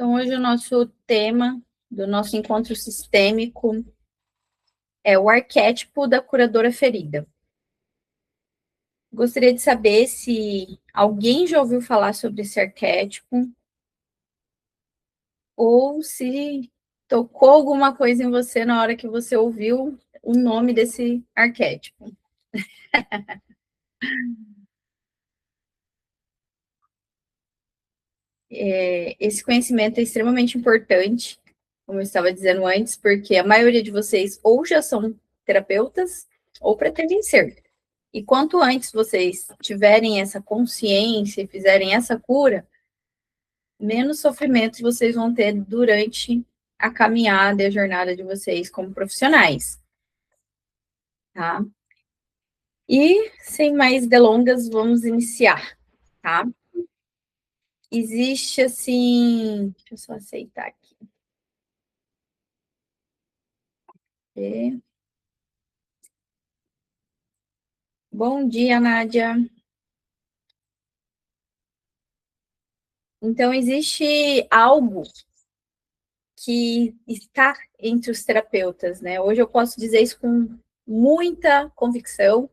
Então, hoje o nosso tema do nosso encontro sistêmico é o arquétipo da curadora ferida. Gostaria de saber se alguém já ouviu falar sobre esse arquétipo ou se tocou alguma coisa em você na hora que você ouviu o nome desse arquétipo. Esse conhecimento é extremamente importante, como eu estava dizendo antes, porque a maioria de vocês ou já são terapeutas ou pretendem ser. E quanto antes vocês tiverem essa consciência e fizerem essa cura, menos sofrimentos vocês vão ter durante a caminhada e a jornada de vocês como profissionais. Tá? E, sem mais delongas, vamos iniciar, tá? Existe, assim... Deixa eu só aceitar aqui. Bom dia, Nádia. Então, existe algo que está entre os terapeutas, né? Hoje eu posso dizer isso com muita convicção,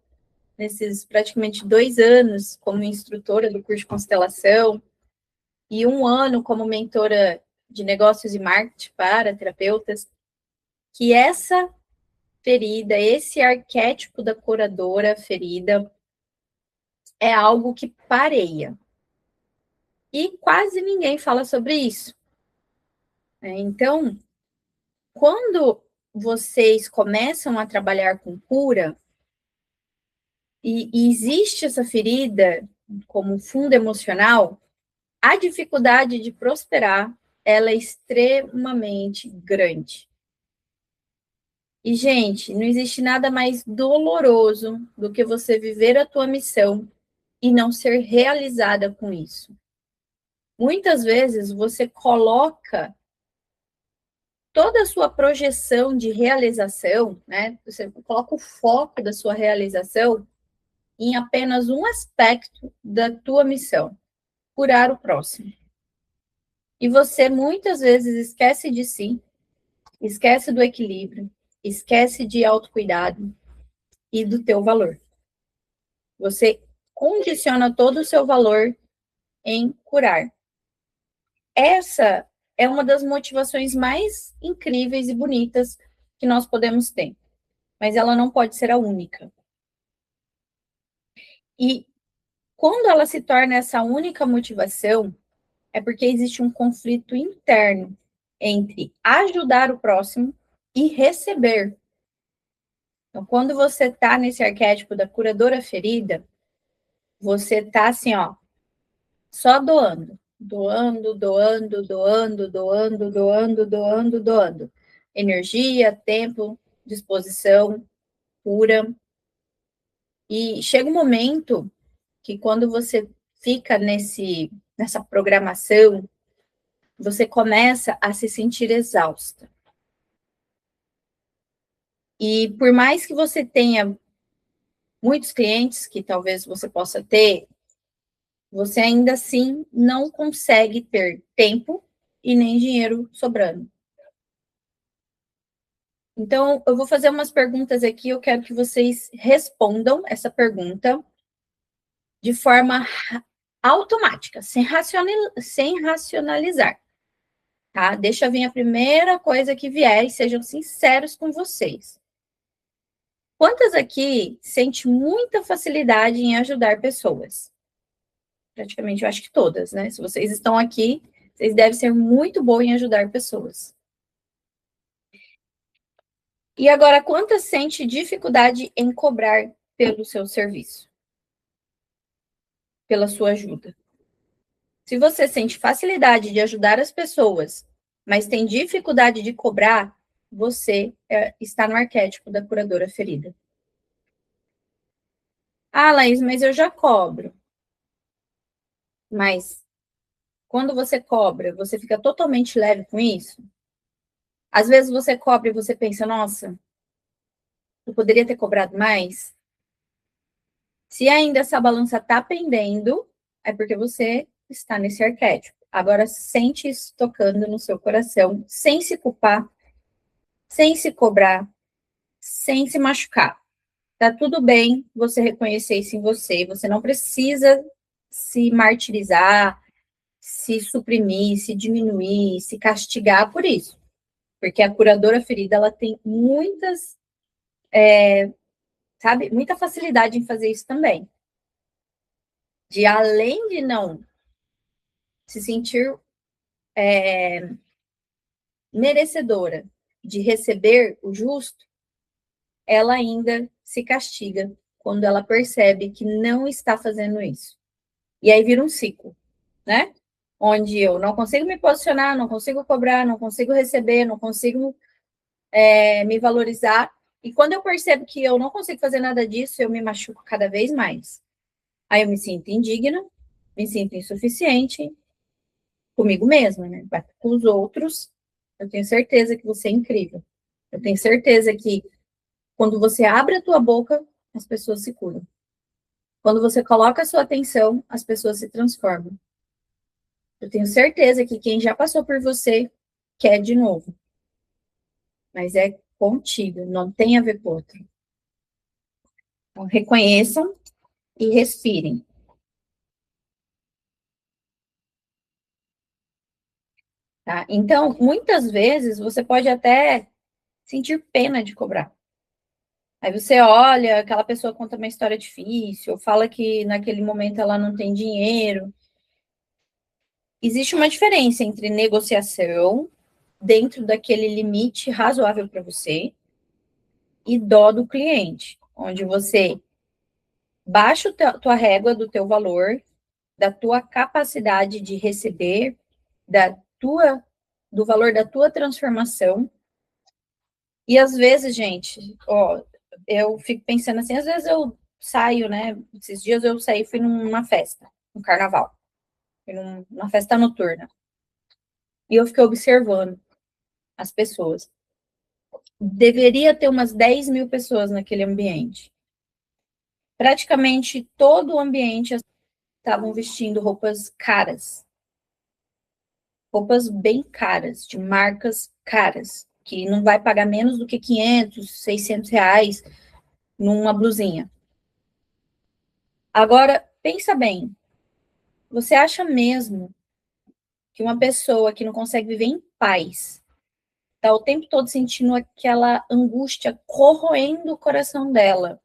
nesses praticamente 2 anos como instrutora do curso de constelação e 1 ano como mentora de negócios e marketing para terapeutas, que essa ferida, esse arquétipo da curadora ferida, é algo que pareia. E quase ninguém fala sobre isso. Então, quando vocês começam a trabalhar com cura, e existe essa ferida como fundo emocional, a dificuldade de prosperar, ela é extremamente grande. E, gente, não existe nada mais doloroso do que você viver a tua missão e não ser realizada com isso. Muitas vezes você coloca toda a sua projeção de realização, né? Você coloca o foco da sua realização em apenas um aspecto da tua missão, curar o próximo. E você muitas vezes esquece de si, esquece do equilíbrio, esquece de autocuidado e do teu valor. Você condiciona todo o seu valor em curar. Essa é uma das motivações mais incríveis e bonitas que nós podemos ter, mas ela não pode ser a única. E quando ela se torna essa única motivação, é porque existe um conflito interno entre ajudar o próximo e receber. Então, quando você está nesse arquétipo da curadora ferida, você está assim, ó, só doando, doando, doando, doando, doando, doando, doando, doando. Energia, tempo, disposição, cura. E chega um momento que quando você fica nessa programação, você começa a se sentir exausta. E por mais que você tenha muitos clientes, que talvez você possa ter, você ainda assim não consegue ter tempo e nem dinheiro sobrando. Então, eu vou fazer umas perguntas aqui, eu quero que vocês respondam essa pergunta de forma automática, sem racionalizar, tá? Deixa vir a primeira coisa que vier e sejam sinceros com vocês. Quantas aqui sente muita facilidade em ajudar pessoas? Praticamente, eu acho que todas, né? Se vocês estão aqui, vocês devem ser muito bons em ajudar pessoas. E agora, quantas sente dificuldade em cobrar pelo seu serviço? Pela sua ajuda? Se você sente facilidade de ajudar as pessoas, mas tem dificuldade de cobrar, você está no arquétipo da curadora ferida. Ah, Laís, mas eu já cobro. Mas quando você cobra, você fica totalmente leve com isso? Às vezes você cobra e você pensa, nossa, eu poderia ter cobrado mais? Se ainda essa balança está pendendo, é porque você está nesse arquétipo. Agora sente isso tocando no seu coração, sem se culpar, sem se cobrar, sem se machucar. Tá tudo bem você reconhecer isso em você. Você não precisa se martirizar, se suprimir, se diminuir, se castigar por isso. Porque a curadora ferida, ela tem muitas, sabe, muita facilidade em fazer isso também. De além de não se sentir merecedora de receber o justo, ela ainda se castiga quando ela percebe que não está fazendo isso. E aí vira um ciclo, né? Onde eu não consigo me posicionar, não consigo cobrar, não consigo receber, não consigo me valorizar. E quando eu percebo que eu não consigo fazer nada disso, eu me machuco cada vez mais. Aí eu me sinto indigna, me sinto insuficiente comigo mesma, né? Com os outros, eu tenho certeza que você é incrível. Eu tenho certeza que quando você abre a tua boca, as pessoas se curam. Quando você coloca a sua atenção, as pessoas se transformam. Eu tenho certeza que quem já passou por você quer de novo. Mas é contigo, não tem a ver com outro. Então, reconheçam e respirem. Tá? Então, muitas vezes, você pode até sentir pena de cobrar. Aí você olha, aquela pessoa conta uma história difícil, ou fala que naquele momento ela não tem dinheiro. Existe uma diferença entre negociação, dentro daquele limite razoável para você, e dó do cliente, onde você baixa a tua régua do teu valor, da tua capacidade de receber, do valor da tua transformação. E às vezes, gente, ó, eu fico pensando assim, às vezes eu saio, né? Esses dias eu saí, fui numa festa, no carnaval, fui numa festa noturna. E eu fiquei observando as pessoas. Deveria ter umas 10 mil pessoas naquele ambiente. Praticamente todo o ambiente estavam vestindo roupas caras, roupas bem caras, de marcas caras, que não vai pagar menos do que 500, 600 reais numa blusinha. Agora, pensa bem, você acha mesmo que uma pessoa que não consegue viver em paz, está o tempo todo sentindo aquela angústia corroendo o coração dela,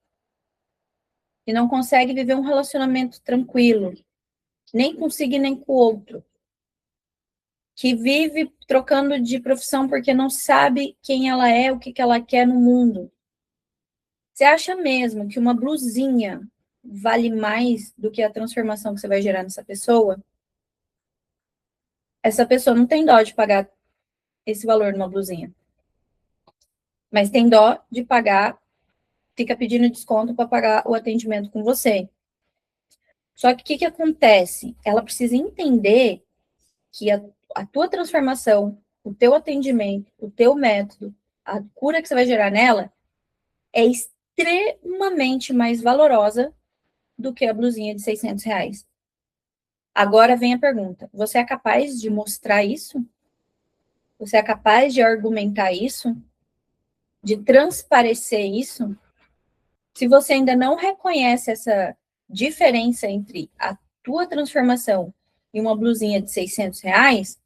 e não consegue viver um relacionamento tranquilo, nem consigo nem com o outro, que vive trocando de profissão porque não sabe quem ela é, o que ela quer no mundo. Você acha mesmo que uma blusinha vale mais do que a transformação que você vai gerar nessa pessoa? Essa pessoa não tem dó de pagar esse valor numa blusinha, mas tem dó de pagar, fica pedindo desconto para pagar o atendimento com você. Só que o que acontece? Ela precisa entender que a tua transformação, o teu atendimento, o teu método, a cura que você vai gerar nela é extremamente mais valorosa do que a blusinha de 600 reais. Agora vem a pergunta: você é capaz de mostrar isso? Você é capaz de argumentar isso? De transparecer isso? Se você ainda não reconhece essa diferença entre a tua transformação e uma blusinha de 600 reais,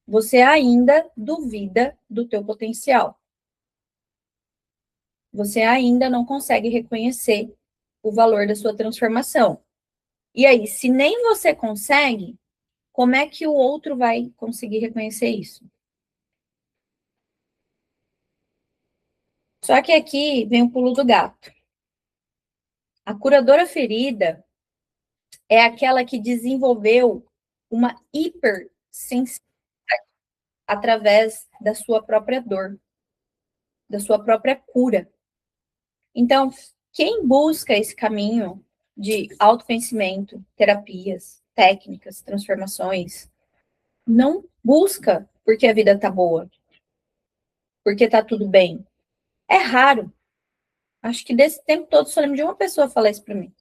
você ainda duvida do teu potencial. Você ainda não consegue reconhecer o valor da sua transformação. E aí, se nem você consegue, como é que o outro vai conseguir reconhecer isso? Só que aqui vem o pulo do gato. A curadora ferida é aquela que desenvolveu uma hipersensibilidade através da sua própria dor, da sua própria cura. Então, quem busca esse caminho de autoconhecimento, terapias, técnicas, transformações, não busca porque a vida tá boa, porque tá tudo bem. É raro. Acho que desse tempo todo só lembro de uma pessoa falar isso para mim.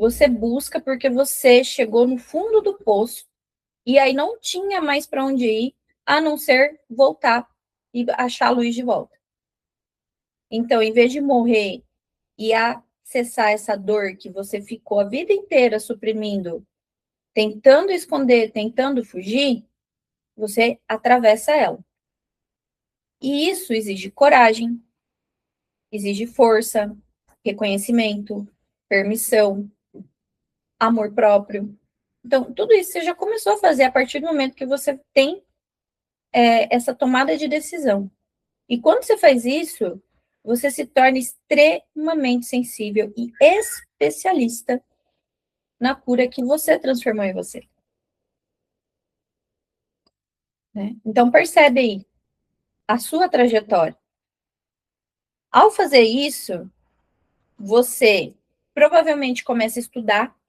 Você busca porque você chegou no fundo do poço e aí não tinha mais para onde ir, a não ser voltar e achar a luz de volta. Então, em vez de morrer e acessar essa dor que você ficou a vida inteira suprimindo, tentando esconder, tentando fugir, você atravessa ela. E isso exige coragem, exige força, reconhecimento, permissão, amor próprio. Então, tudo isso você já começou a fazer a partir do momento que você tem essa tomada de decisão. E quando você faz isso, você se torna extremamente sensível e especialista na cura que você transformou em você. Né? Então, percebe aí a sua trajetória. Ao fazer isso, você provavelmente começa a estudar,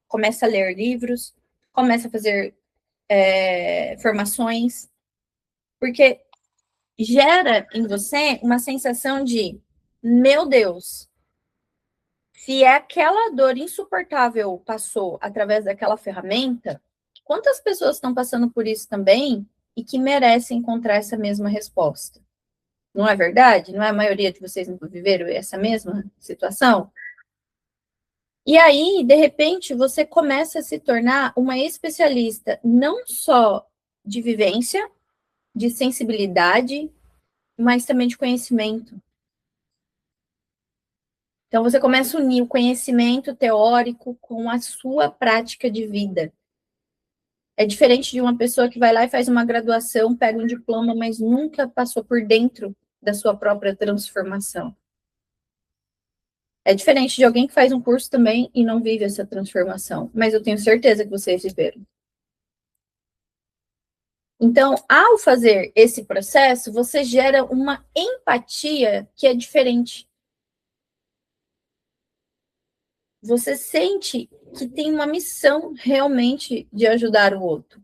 começa a ler livros, começa a fazer formações, porque gera em você uma sensação de, meu Deus, se aquela dor insuportável passou através daquela ferramenta, quantas pessoas estão passando por isso também e que merecem encontrar essa mesma resposta? Não é verdade? Não é a maioria de vocês não viveram essa mesma situação? E aí, de repente, você começa a se tornar uma especialista não só de vivência, de sensibilidade, mas também de conhecimento. Então, você começa a unir o conhecimento teórico com a sua prática de vida. É diferente de uma pessoa que vai lá e faz uma graduação, pega um diploma, mas nunca passou por dentro da sua própria transformação. É diferente de alguém que faz um curso também e não vive essa transformação, mas eu tenho certeza que vocês viveram. Então, ao fazer esse processo, você gera uma empatia que é diferente. Você sente que tem uma missão realmente de ajudar o outro.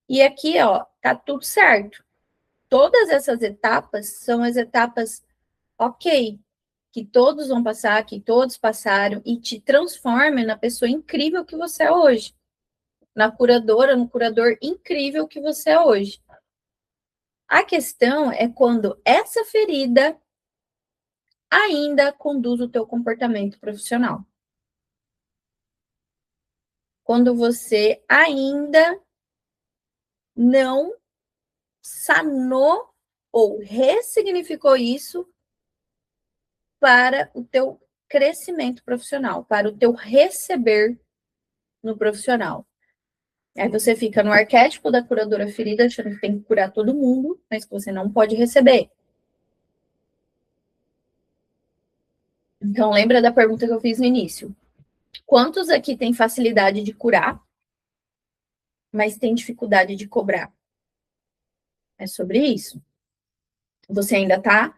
E aqui, ó, tá tudo certo. Todas essas etapas são as etapas ok, que todos vão passar, que todos passaram, e te transforma na pessoa incrível que você é hoje. Na curadora, no curador incrível que você é hoje. A questão é quando essa ferida ainda conduz o teu comportamento profissional. Quando você ainda não sanou ou ressignificou isso para o teu crescimento profissional, para o teu receber no profissional. Aí você fica no arquétipo da curadora ferida, achando que tem que curar todo mundo, mas que você não pode receber. Então, lembra da pergunta que eu fiz no início. Quantos aqui têm facilidade de curar, mas têm dificuldade de cobrar? É sobre isso. Você ainda está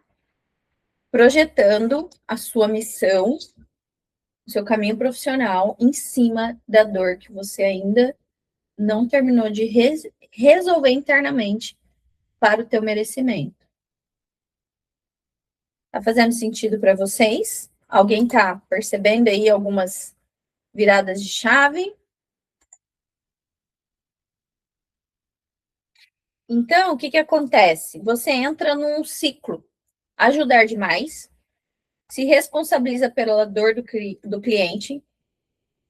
projetando a sua missão, o seu caminho profissional em cima da dor que você ainda não terminou de resolver internamente para o teu merecimento. Tá fazendo sentido para vocês? Alguém tá percebendo aí algumas viradas de chave? Então, o que que acontece? Você entra num ciclo. Ajudar demais, se responsabiliza pela dor do cliente,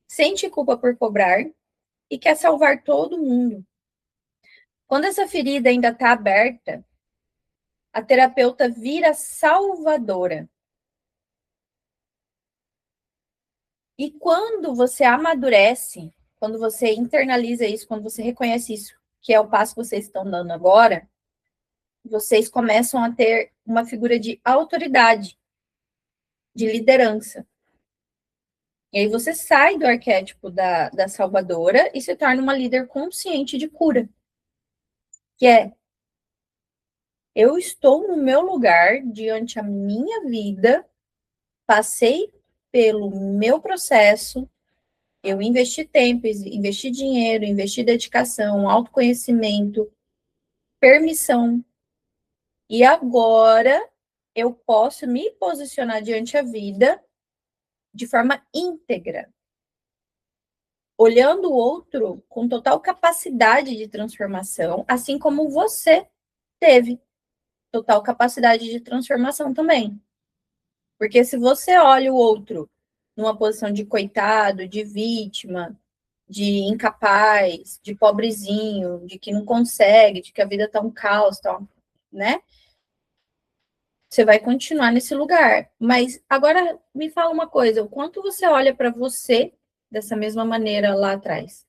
sente culpa por cobrar e quer salvar todo mundo. Quando essa ferida ainda está aberta, a terapeuta vira salvadora. E quando você amadurece, quando você internaliza isso, quando você reconhece isso, que é o passo que vocês estão dando agora, vocês começam a ter uma figura de autoridade, de liderança. E aí você sai do arquétipo da salvadora e se torna uma líder consciente de cura. Que é, eu estou no meu lugar diante a minha vida, passei pelo meu processo, eu investi tempo, investi dinheiro, investi dedicação, autoconhecimento, permissão. E agora eu posso me posicionar diante a vida de forma íntegra, olhando o outro com total capacidade de transformação, assim como você teve total capacidade de transformação também. Porque se você olha o outro numa posição de coitado, de vítima, de incapaz, de pobrezinho, de que não consegue, de que a vida tá um caos, tá, né? Você vai continuar nesse lugar. Mas agora me fala uma coisa, o quanto você olha para você dessa mesma maneira lá atrás?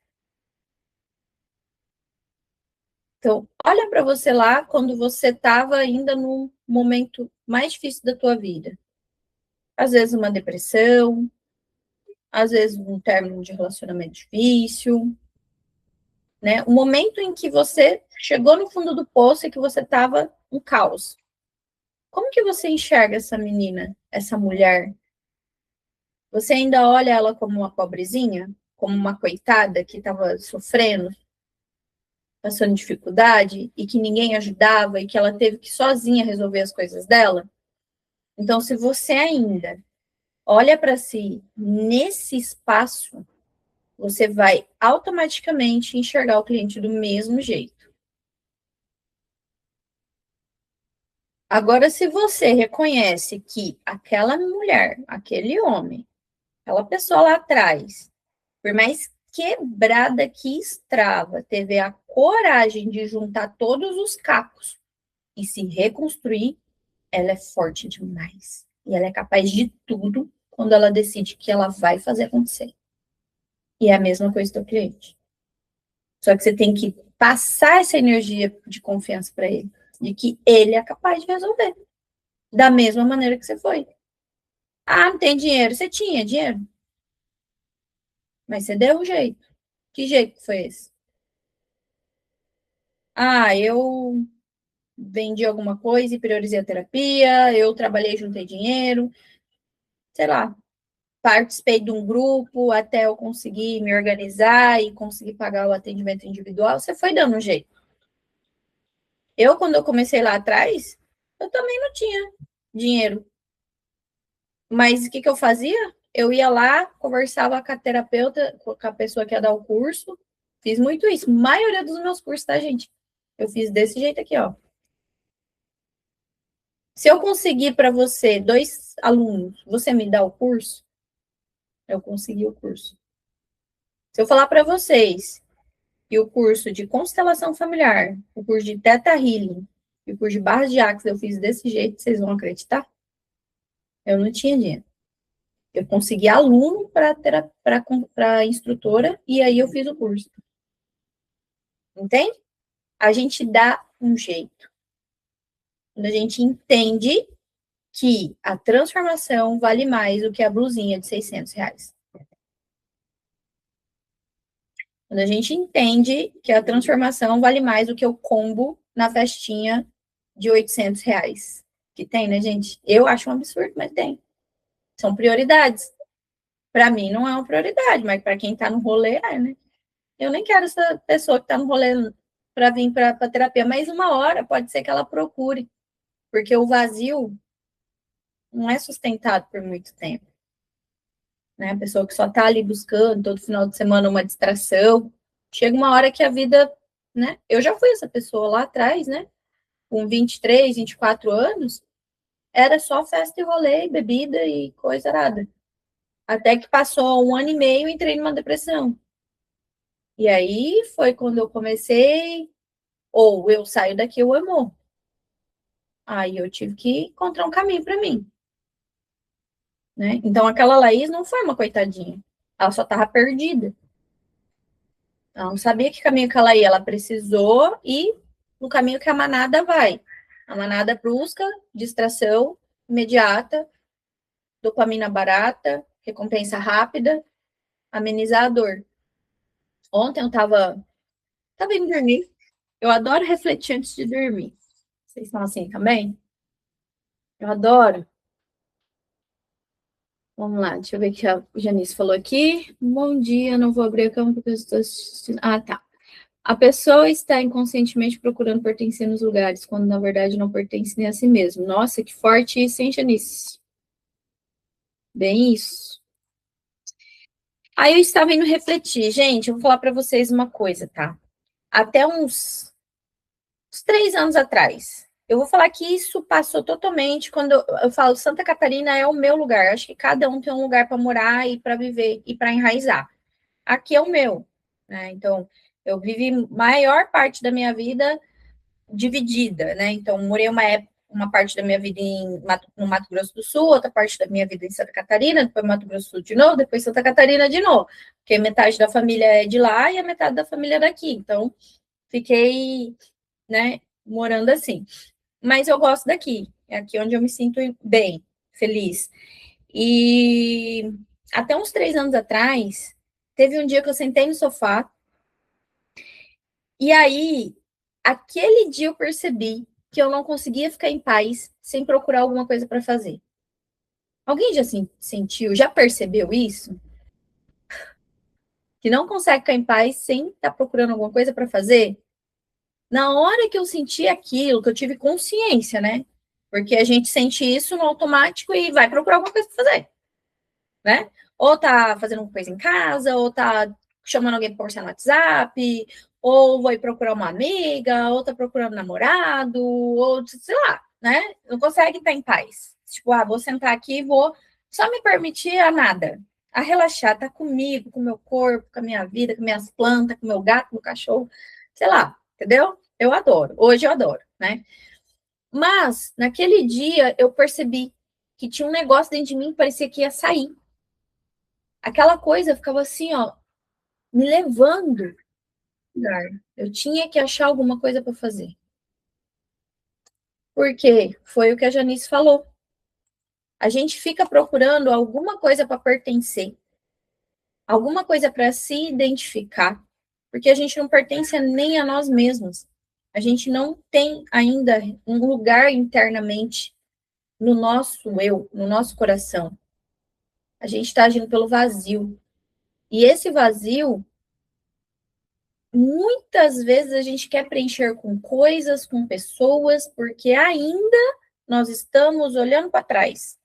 Então, olha para você lá quando você estava ainda num momento mais difícil da tua vida. Às vezes uma depressão, às vezes um término de relacionamento difícil, né? O momento em que você chegou no fundo do poço e que você estava um caos. Como que você enxerga essa menina, essa mulher? Você ainda olha ela como uma pobrezinha? Como uma coitada que estava sofrendo, passando dificuldade e que ninguém ajudava e que ela teve que sozinha resolver as coisas dela? Então, se você ainda olha para si nesse espaço, você vai automaticamente enxergar o cliente do mesmo jeito. Agora, se você reconhece que aquela mulher, aquele homem, aquela pessoa lá atrás, por mais quebrada que estava, teve a coragem de juntar todos os cacos e se reconstruir, ela é forte demais. E ela é capaz de tudo quando ela decide que ela vai fazer acontecer. E é a mesma coisa do cliente. Só que você tem que passar essa energia de confiança para ele, de que ele é capaz de resolver, da mesma maneira que você foi. Ah, não tem dinheiro. Você tinha dinheiro, mas você deu um jeito. Que jeito foi esse? Ah, eu vendi alguma coisa e priorizei a terapia, eu trabalhei, juntei dinheiro, sei lá, participei de um grupo até eu conseguir me organizar e conseguir pagar o atendimento individual. Você foi dando um jeito. Quando eu comecei lá atrás, eu também não tinha dinheiro. Mas o que eu fazia? Eu ia lá, conversava com a terapeuta, com a pessoa que ia dar o curso. Fiz muito isso. A maioria dos meus cursos, tá, gente? Eu fiz desse jeito aqui, ó. Se eu conseguir para você 2 alunos, você me dá o curso? Eu consegui o curso. Se eu falar para vocês que o curso de constelação familiar, o curso de Theta Healing e o curso de barras de axis eu fiz desse jeito, vocês vão acreditar? Eu não tinha dinheiro. Eu consegui aluno para instrutora e aí eu fiz o curso. Entende? A gente dá um jeito. Quando a gente entende que a transformação vale mais do que a blusinha de R$ 600. Quando a gente entende que a transformação vale mais do que o combo na festinha de R$ 800. Que tem, né, gente? Eu acho um absurdo, mas tem. São prioridades. Para mim não é uma prioridade, mas para quem tá no rolê é, né? Eu nem quero essa pessoa que tá no rolê para vir para terapia, mas uma hora pode ser que ela procure, porque o vazio não é sustentado por muito tempo. Né? A pessoa que só tá ali buscando todo final de semana uma distração, chega uma hora que a vida, né? Eu já fui essa pessoa lá atrás, né? Com 23, 24 anos, era só festa e rolê, bebida e coisa arada. Até que passou 1 ano e meio, entrei numa depressão. E aí foi quando eu comecei, ou eu saio daqui ou eu morro. Aí eu tive que encontrar um caminho para mim. Né? Então aquela Laís não foi uma coitadinha. Ela só estava perdida. Ela não sabia que caminho que ela ia. Ela precisou ir no caminho que a manada vai. A manada busca distração imediata, dopamina barata, recompensa rápida, amenizar a dor. Ontem eu tava indo dormir. Eu adoro refletir antes de dormir. Vocês estão assim também? Eu adoro. Vamos lá, deixa eu ver o que a Janice falou aqui. Bom dia, não vou abrir a câmera porque eu estou assistindo. Ah, tá. A pessoa está inconscientemente procurando pertencer nos lugares, quando na verdade não pertence nem a si mesmo. Nossa, que forte isso, hein, Janice? Bem isso. Aí eu estava indo refletir. Gente, eu vou falar para vocês uma coisa, tá? Até uns 3 anos atrás. Eu vou falar que isso passou totalmente quando eu falo Santa Catarina é o meu lugar. Acho que cada um tem um lugar para morar e para viver e para enraizar. Aqui é o meu, né? Então, eu vivi maior parte da minha vida dividida, né? Então, morei uma parte da minha vida no Mato Grosso do Sul, outra parte da minha vida em Santa Catarina, depois Mato Grosso do Sul de novo, depois Santa Catarina de novo, porque metade da família é de lá e a metade da família é daqui. Então, fiquei, né, morando assim. Mas eu gosto daqui, é aqui onde eu me sinto bem, feliz. E até uns 3 anos atrás, teve um dia que eu sentei no sofá, e aí, aquele dia eu percebi que eu não conseguia ficar em paz sem procurar alguma coisa para fazer. Alguém já sentiu, já percebeu isso? Que não consegue ficar em paz sem estar procurando alguma coisa para fazer? Na hora que eu senti aquilo, que eu tive consciência, né? Porque a gente sente isso no automático e vai procurar alguma coisa para fazer, né? Ou tá fazendo alguma coisa em casa, ou tá chamando alguém para conversar no WhatsApp, ou vai procurar uma amiga, ou tá procurando namorado, ou sei lá, né? Não consegue estar em paz. Tipo, vou sentar aqui e vou só me permitir a nada, a relaxar, tá comigo, com o meu corpo, com a minha vida, com minhas plantas, com o meu gato, com o meu cachorro, sei lá, entendeu? Eu adoro. Hoje eu adoro, né? Mas, naquele dia, eu percebi que tinha um negócio dentro de mim que parecia que ia sair. Aquela coisa ficava assim, ó, me levando. Eu tinha que achar alguma coisa para fazer. Porque foi o que a Janice falou. A gente fica procurando alguma coisa para pertencer, alguma coisa para se identificar, porque a gente não pertence nem a nós mesmos. A gente não tem ainda um lugar internamente no nosso eu, no nosso coração. A gente está agindo pelo vazio. E esse vazio, muitas vezes a gente quer preencher com coisas, com pessoas, porque ainda nós estamos olhando para trás.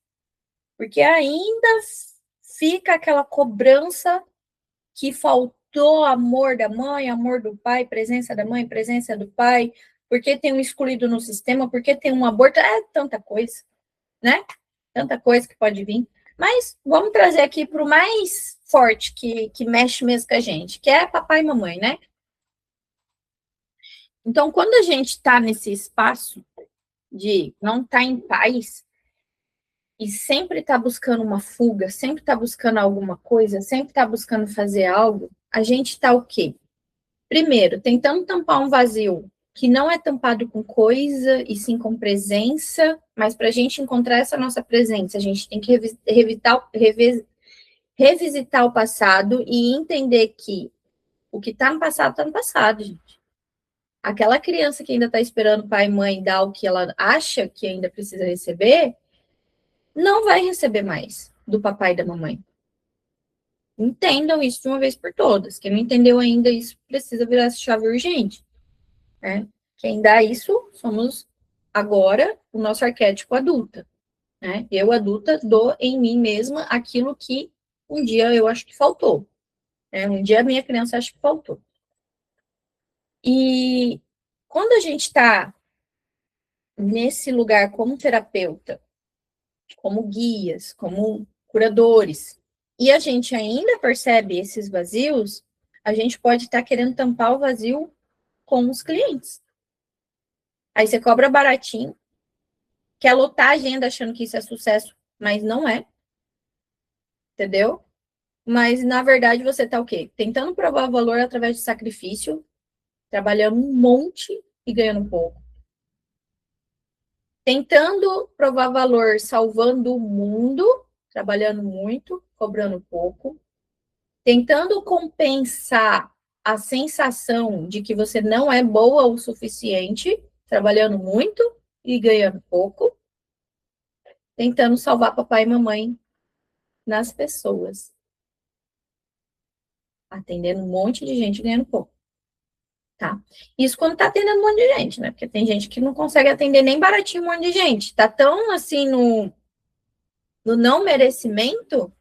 Porque ainda fica aquela cobrança que faltou amor da mãe, amor do pai, presença da mãe, presença do pai, porque tem um excluído no sistema, porque tem um aborto, é tanta coisa, né? Tanta coisa que pode vir. Mas vamos trazer aqui para o mais forte, que mexe mesmo com a gente, que é papai e mamãe, né? Então, quando a gente está nesse espaço de não estar em paz e sempre está buscando uma fuga, sempre está buscando alguma coisa, sempre está buscando fazer algo, a gente está o quê? Primeiro, tentando tampar um vazio que não é tampado com coisa e sim com presença, mas para a gente encontrar essa nossa presença, a gente tem que revisitar o passado e entender que o que está no passado, gente. Aquela criança que ainda está esperando pai e mãe dar o que ela acha que ainda precisa receber, não vai receber mais do papai e da mamãe. Entendam isso de uma vez por todas. Quem não entendeu ainda isso precisa virar essa chave urgente, né? Quem dá isso somos agora o nosso arquétipo adulta, né? Eu adulta dou em mim mesma aquilo que um dia eu acho que faltou, né? Um dia a minha criança acha que faltou. E quando a gente está nesse lugar como terapeuta, como guias, como curadores, e a gente ainda percebe esses vazios, a gente pode estar querendo tampar o vazio com os clientes. Aí você cobra baratinho, quer lotar a agenda achando que isso é sucesso, mas não é, entendeu? Mas, na verdade, você está o quê? Tentando provar valor através de sacrifício, trabalhando um monte e ganhando um pouco. Tentando provar valor salvando o mundo, trabalhando muito, cobrando pouco. Tentando compensar a sensação de que você não é boa o suficiente, trabalhando muito e ganhando pouco. Tentando salvar papai e mamãe nas pessoas. Atendendo um monte de gente ganhando pouco. Tá? Isso quando tá atendendo um monte de gente, né? Porque tem gente que não consegue atender nem baratinho um monte de gente. Tá tão assim no não merecimento,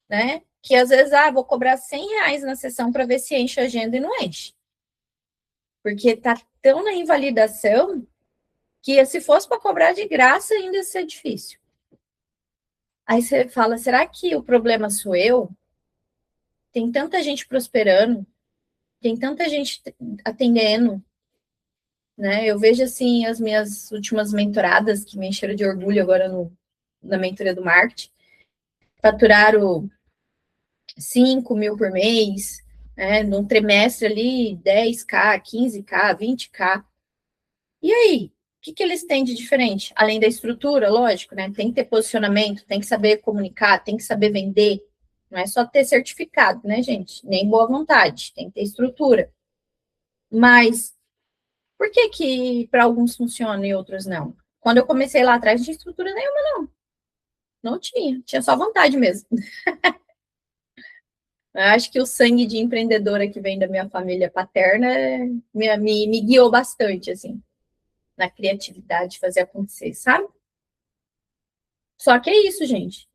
né? que às vezes, vou cobrar R$100 na sessão para ver se enche a agenda e não enche. Porque tá tão na invalidação que se fosse para cobrar de graça ainda ia ser difícil. Aí você fala, será que o problema sou eu? Tem tanta gente prosperando, tem tanta gente atendendo, né? Eu vejo, assim, as minhas últimas mentoradas, que me encheram de orgulho agora na mentoria do marketing, faturaram 5 mil por mês, né? Num trimestre ali, 10K, 15K, 20K. E aí? O que eles têm de diferente? Além da estrutura, lógico, né? Tem que ter posicionamento, tem que saber comunicar, tem que saber vender. Não é só ter certificado, né, gente? Nem boa vontade, tem que ter estrutura. Mas por que para alguns funciona e outros não? Quando eu comecei lá atrás, não tinha estrutura nenhuma, não. Não tinha, tinha só vontade mesmo. Eu acho que o sangue de empreendedora que vem da minha família paterna me guiou bastante, assim, na criatividade de fazer acontecer, sabe? Só que é isso, gente.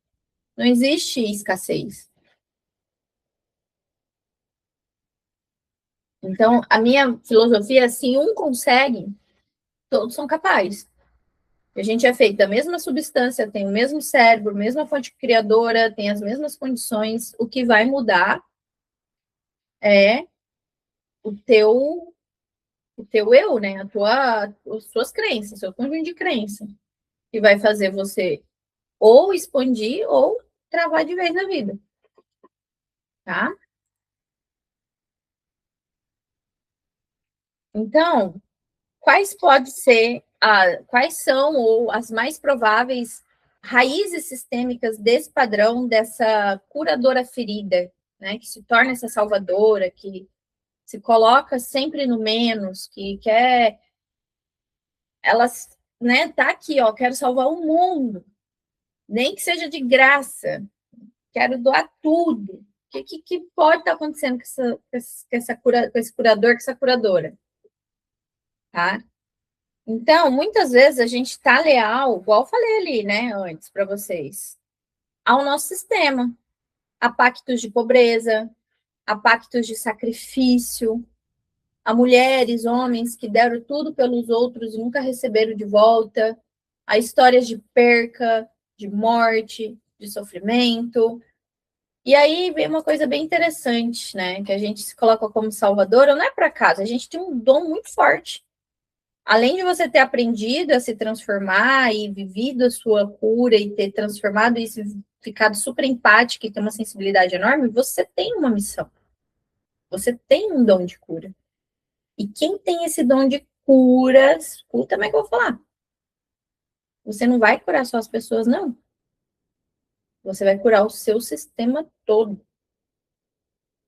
Não existe escassez. Então, a minha filosofia é, se um consegue, todos são capazes. A gente é feito da mesma substância, tem o mesmo cérebro, mesma fonte criadora, tem as mesmas condições. O que vai mudar é o teu eu, né? As suas crenças, seu conjunto de crenças, que vai fazer você ou expandir ou travar de vez na vida, tá? Então, quais são ou as mais prováveis raízes sistêmicas desse padrão, dessa curadora ferida, né? Que se torna essa salvadora, que se coloca sempre no menos, que quer, elas, né? Tá aqui, ó, quero salvar o mundo, nem que seja de graça, quero doar tudo. O que pode estar acontecendo com esse curador, com essa curadora, tá? Então, muitas vezes a gente está leal, igual eu falei ali, né, antes para vocês, ao nosso sistema, a pactos de pobreza, a pactos de sacrifício, a mulheres, homens que deram tudo pelos outros e nunca receberam de volta, a histórias de perca, de morte, de sofrimento. E aí vem uma coisa bem interessante, né, que a gente se coloca como salvadora, não é por acaso, a gente tem um dom muito forte. Além de você ter aprendido a se transformar e vivido a sua cura e ter transformado isso, ficado super empática e ter uma sensibilidade enorme, você tem uma missão. Você tem um dom de cura. E quem tem esse dom de curas, escuta como é que eu vou falar. Você não vai curar só as pessoas, não. Você vai curar o seu sistema todo.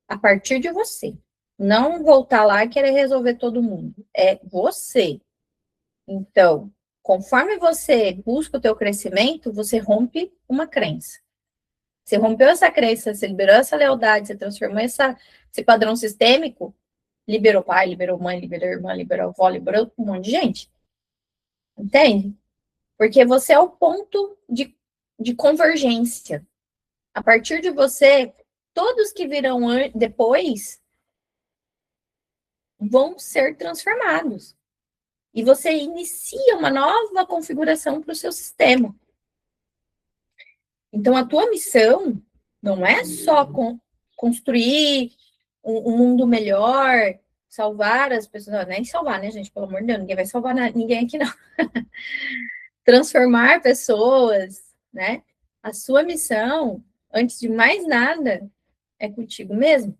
A partir de você. Não voltar lá e querer resolver todo mundo. É você. Então, conforme você busca o teu crescimento, você rompe uma crença. Você rompeu essa crença, você liberou essa lealdade, você transformou esse padrão sistêmico, liberou pai, liberou mãe, liberou irmã, liberou avó, liberou um monte de gente. Entende? Porque você é o ponto de convergência. A partir de você, todos que virão depois vão ser transformados. E você inicia uma nova configuração para o seu sistema. Então, a tua missão não é só construir um mundo melhor, salvar as pessoas, não, nem salvar, né, gente? Pelo amor de Deus, ninguém vai salvar ninguém aqui, não. Transformar pessoas, né? A sua missão, antes de mais nada, é contigo mesmo.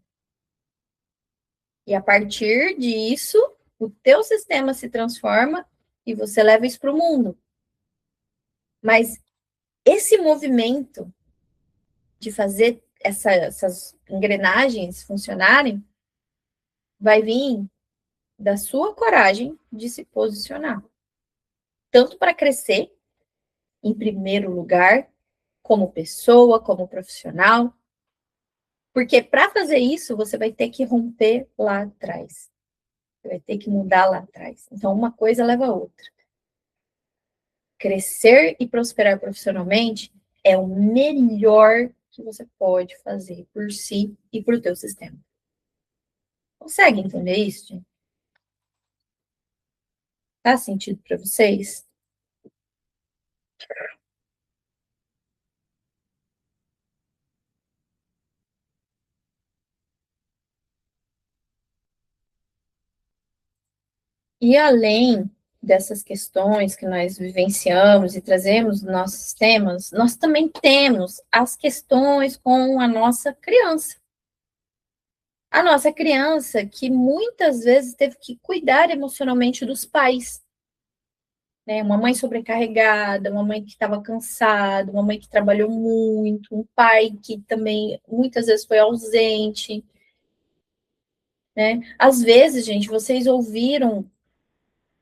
E a partir disso, o teu sistema se transforma e você leva isso para o mundo. Mas esse movimento de fazer essas engrenagens funcionarem vai vir da sua coragem de se posicionar. Tanto para crescer, em primeiro lugar, como pessoa, como profissional. Porque para fazer isso, você vai ter que romper lá atrás. Você vai ter que mudar lá atrás. Então, uma coisa leva a outra. Crescer e prosperar profissionalmente é o melhor que você pode fazer por si e por teu sistema. Consegue entender isso, gente? Faz sentido para vocês? E além dessas questões que nós vivenciamos e trazemos nos nossos temas, nós também temos as questões com a nossa criança. A nossa criança que muitas vezes teve que cuidar emocionalmente dos pais. Né? Uma mãe sobrecarregada, uma mãe que estava cansada, uma mãe que trabalhou muito, um pai que também muitas vezes foi ausente. Né? Às vezes, gente, vocês ouviram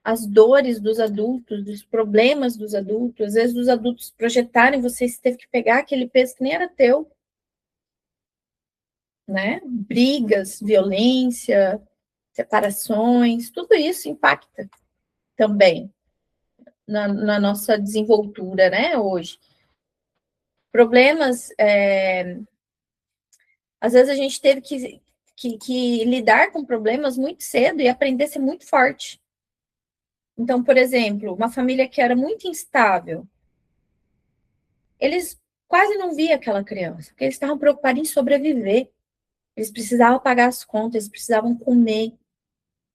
as dores dos adultos, dos problemas dos adultos, às vezes os adultos projetarem vocês teve que pegar aquele peso que nem era teu, né? Brigas, violência, separações, tudo isso impacta também na nossa desenvoltura, né, hoje. Problemas, às vezes a gente teve que lidar com problemas muito cedo e aprender a ser muito forte. Então, por exemplo, uma família que era muito instável, eles quase não via aquela criança, porque eles estavam preocupados em sobreviver. Eles precisavam pagar as contas, eles precisavam comer,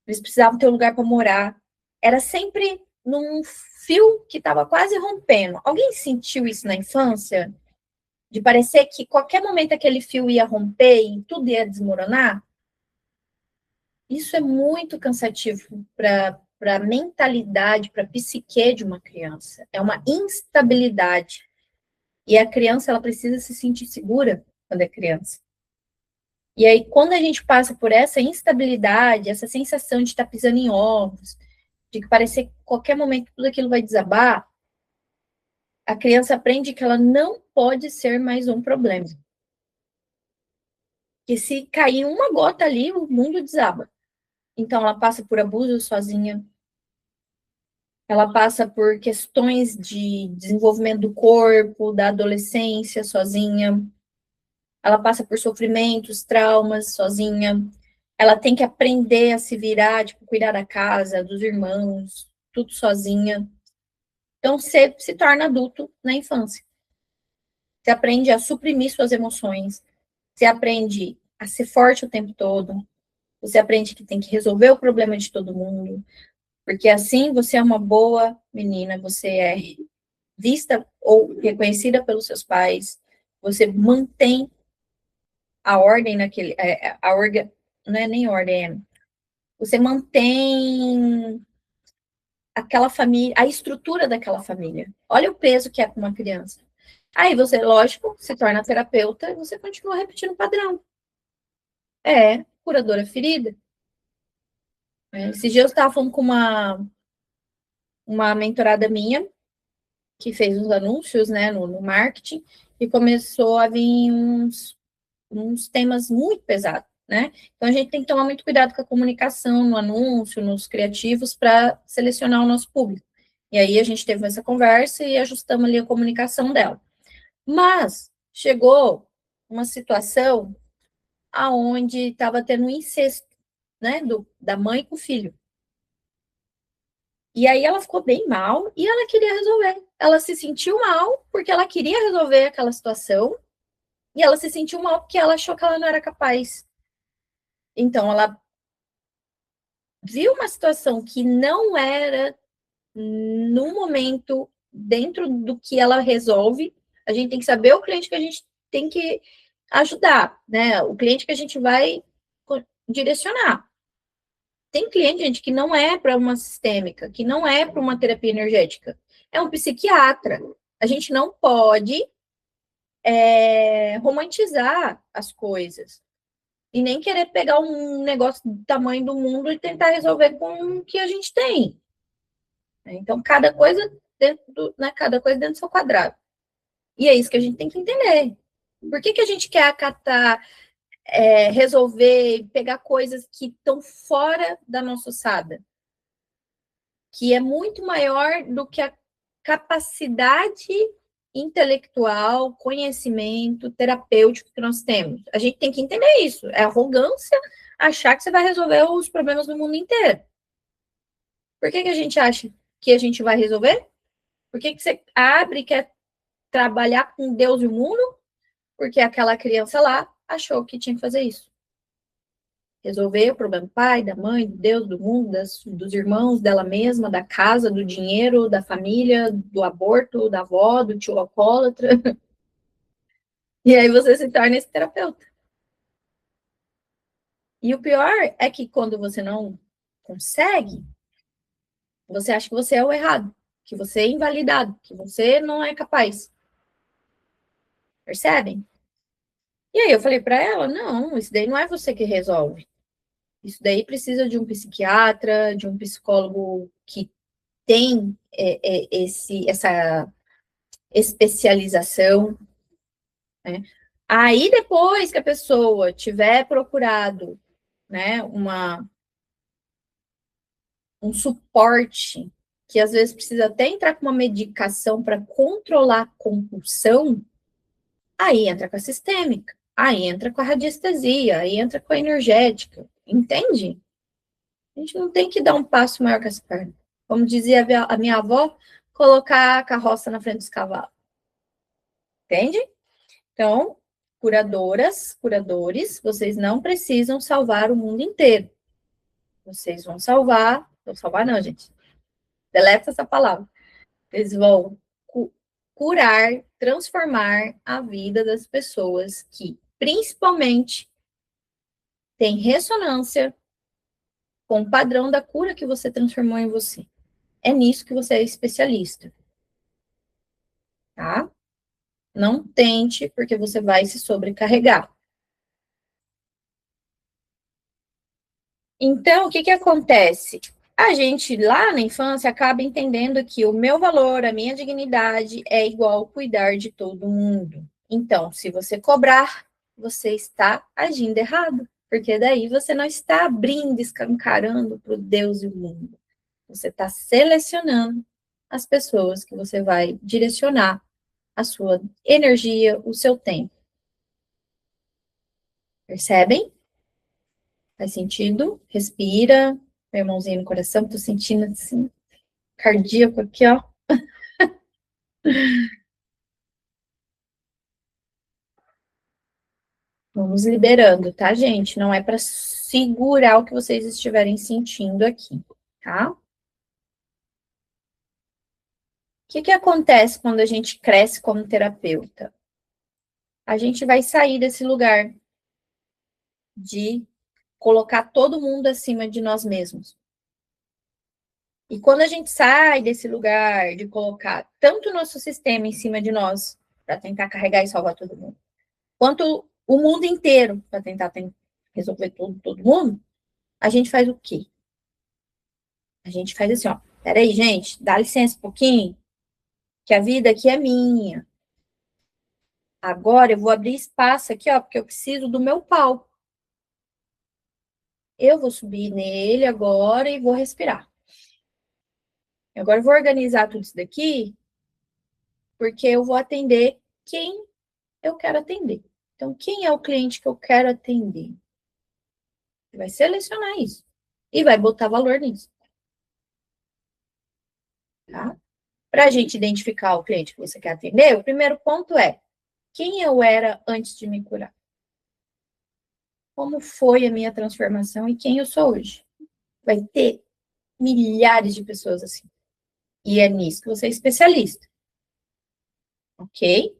eles precisavam ter um lugar para morar. Era sempre num fio que estava quase rompendo. Alguém sentiu isso na infância? De parecer que qualquer momento aquele fio ia romper e tudo ia desmoronar? Isso é muito cansativo para a mentalidade, para a psique de uma criança. É uma instabilidade. E a criança, ela precisa se sentir segura quando é criança. E aí, quando a gente passa por essa instabilidade, essa sensação de estar pisando em ovos, de que parecer que qualquer momento tudo aquilo vai desabar, a criança aprende que ela não pode ser mais um problema. Que se cair uma gota ali, o mundo desaba. Então, ela passa por abuso sozinha, ela passa por questões de desenvolvimento do corpo, da adolescência sozinha, ela passa por sofrimentos, traumas sozinha, ela tem que aprender a se virar, tipo, cuidar da casa, dos irmãos, tudo sozinha. Então, você se torna adulto na infância. Você aprende a suprimir suas emoções, você aprende a ser forte o tempo todo, você aprende que tem que resolver o problema de todo mundo, porque assim você é uma boa menina, você é vista ou reconhecida pelos seus pais, você mantém a ordem naquele, a orga, não é nem ordem, você mantém aquela família, a estrutura daquela família. Olha o peso que é para uma criança. Aí você, lógico, se torna terapeuta e você continua repetindo o padrão. É curadora ferida. Esses dias eu estava falando com uma mentorada minha, que fez uns anúncios, né, no marketing, e começou a vir uns temas muito pesados, né? Então a gente tem que tomar muito cuidado com a comunicação, no anúncio, nos criativos, para selecionar o nosso público. E aí a gente teve essa conversa e ajustamos ali a comunicação dela. Mas chegou uma situação aonde estava tendo um incesto, né, da mãe com o filho. E aí ela ficou bem mal e ela queria resolver. Ela se sentiu mal porque ela queria resolver aquela situação e ela se sentiu mal porque ela achou que ela não era capaz. Então ela viu uma situação que não era no momento dentro do que ela resolve. A gente tem que saber o cliente que a gente tem que ajudar, né? O cliente que a gente vai direcionar. Tem cliente, gente, que não é para uma sistêmica, que não é para uma terapia energética. É um psiquiatra. A gente não pode romantizar as coisas. E nem querer pegar um negócio do tamanho do mundo e tentar resolver com o que a gente tem. Então, cada coisa cada coisa dentro do seu quadrado. E é isso que a gente tem que entender. Por que a gente quer acatar, resolver, pegar coisas que estão fora da nossa ossada? Que é muito maior do que a capacidade intelectual, conhecimento terapêutico que nós temos. A gente tem que entender isso. É arrogância achar que você vai resolver os problemas do mundo inteiro. Por que a gente acha que a gente vai resolver? Por que você abre e quer trabalhar com Deus e o mundo? Porque aquela criança lá achou que tinha que fazer isso. Resolver o problema do pai, da mãe, do Deus, do mundo, dos irmãos, dela mesma, da casa, do dinheiro, da família, do aborto, da avó, do tio alcoólatra. E aí você se torna esse terapeuta. E o pior é que quando você não consegue, você acha que você é o errado, que você é invalidado, que você não é capaz. Percebem? E aí eu falei para ela, não, isso daí não é você que resolve. Isso daí precisa de um psiquiatra, de um psicólogo que tem essa especialização, né? Aí depois que a pessoa tiver procurado, né, um suporte, que às vezes precisa até entrar com uma medicação para controlar a compulsão, aí entra com a sistêmica, aí entra com a radiestesia, aí entra com a energética, entende? A gente não tem que dar um passo maior que as pernas. Como dizia a minha avó, colocar a carroça na frente dos cavalos. Entende? Então, curadoras, curadores, vocês não precisam salvar o mundo inteiro. Vocês vão salvar, não salvar não, gente. Deleta essa palavra. Eles vão curar, transformar a vida das pessoas que, principalmente, têm ressonância com o padrão da cura que você transformou em você. É nisso que você é especialista, tá? Não tente, porque você vai se sobrecarregar. Então, o que acontece? A gente, lá na infância, acaba entendendo que o meu valor, a minha dignidade é igual cuidar de todo mundo. Então, se você cobrar, você está agindo errado, porque daí você não está abrindo, escancarando para o Deus e o mundo. Você está selecionando as pessoas que você vai direcionar a sua energia, o seu tempo. Percebem? Faz sentido? Respira, meu irmãozinho no coração, tô sentindo assim, cardíaco aqui, ó. Vamos liberando, tá, gente? Não é para segurar o que vocês estiverem sentindo aqui, tá? O que acontece quando a gente cresce como terapeuta? A gente vai sair desse lugar de colocar todo mundo acima de nós mesmos. E quando a gente sai desse lugar de colocar tanto o nosso sistema em cima de nós, para tentar carregar e salvar todo mundo, quanto o mundo inteiro, para tentar resolver todo mundo, a gente faz o quê? A gente faz assim, ó, peraí, gente, dá licença um pouquinho, que a vida aqui é minha. Agora eu vou abrir espaço aqui, ó, porque eu preciso do meu palco. Eu vou subir nele agora e vou respirar. Agora eu vou organizar tudo isso daqui, porque eu vou atender quem eu quero atender. Então, quem é o cliente que eu quero atender? Você vai selecionar isso e vai botar valor nisso, tá? Para a gente identificar o cliente que você quer atender, o primeiro ponto é quem eu era antes de me curar. Como foi a minha transformação e quem eu sou hoje. Vai ter milhares de pessoas assim. E é nisso que você é especialista. Ok?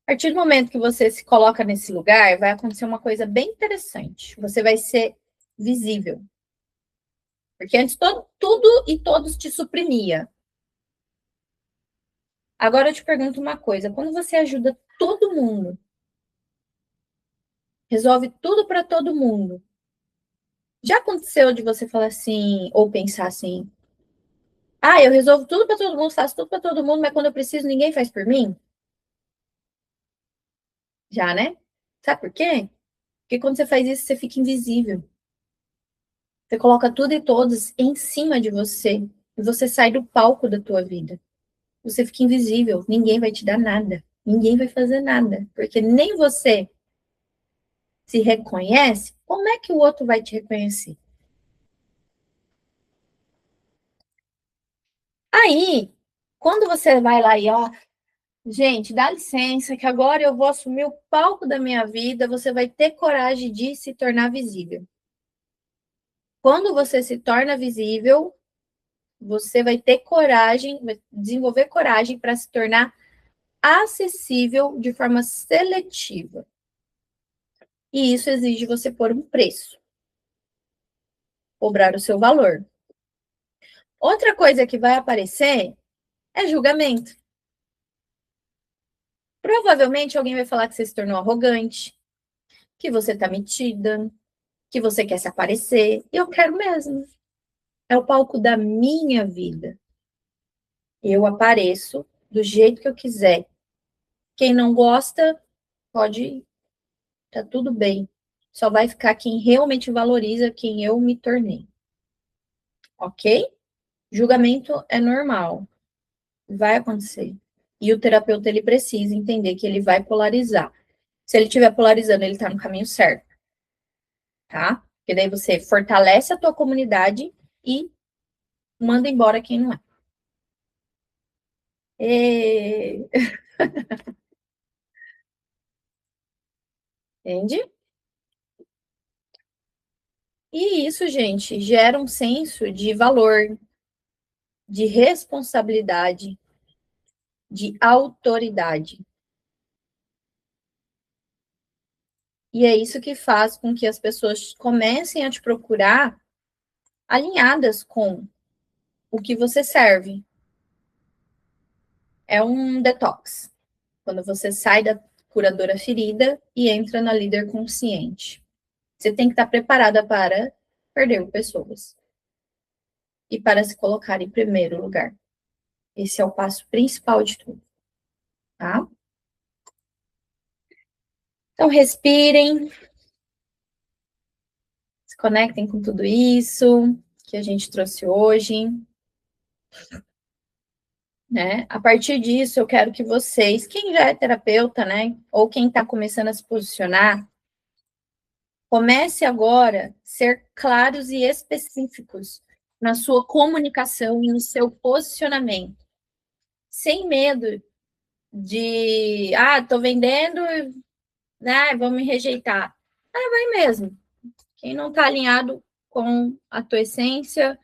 A partir do momento que você se coloca nesse lugar, vai acontecer uma coisa bem interessante. Você vai ser visível. Porque antes tudo e todos te suprimia. Agora eu te pergunto uma coisa: quando você ajuda todo mundo, resolve tudo para todo mundo, já aconteceu de você falar assim, ou pensar assim, ah, eu resolvo tudo para todo mundo, faço tudo para todo mundo, mas quando eu preciso, ninguém faz por mim? Já, né? Sabe por quê? Porque quando você faz isso, você fica invisível. Você coloca tudo e todos em cima de você. E você sai do palco da tua vida. você fica invisível, ninguém vai te dar nada, ninguém vai fazer nada, porque nem você se reconhece, como é que o outro vai te reconhecer? Aí, quando você vai lá e, ó, gente, dá licença, que agora eu vou assumir o palco da minha vida, você vai ter coragem de se tornar visível. Quando você se torna visível, você vai ter coragem, vai desenvolver coragem para se tornar acessível de forma seletiva. E isso exige você pôr um preço, cobrar o seu valor. Outra coisa que vai aparecer é julgamento. Provavelmente alguém vai falar que você se tornou arrogante, que você tá metida, que você quer se aparecer. E eu quero mesmo. É o palco da minha vida. Eu apareço do jeito que eu quiser. Quem não gosta, pode ir. Tá tudo bem. Só vai ficar quem realmente valoriza quem eu me tornei. Ok? Julgamento é normal. Vai acontecer. E o terapeuta, ele precisa entender que ele vai polarizar. Se ele estiver polarizando, ele está no caminho certo, tá? Porque daí você fortalece a tua comunidade e manda embora quem não é. E... Entende? E isso, gente, gera um senso de valor, de responsabilidade, de autoridade. E é isso que faz com que as pessoas comecem a te procurar alinhadas com o que você serve. É um detox. Quando você sai da curadora ferida e entra na líder consciente. Você tem que estar preparada para perder pessoas e para se colocar em primeiro lugar. Esse é o passo principal de tudo, tá? Então, respirem, se conectem com tudo isso que a gente trouxe hoje, né? A partir disso, eu quero que vocês, quem já é terapeuta, né, ou quem está começando a se posicionar, comece agora a ser claros e específicos na sua comunicação e no seu posicionamento, sem medo de, tô vendendo, né, vão me rejeitar. Vai mesmo. Quem não está alinhado com a tua essência,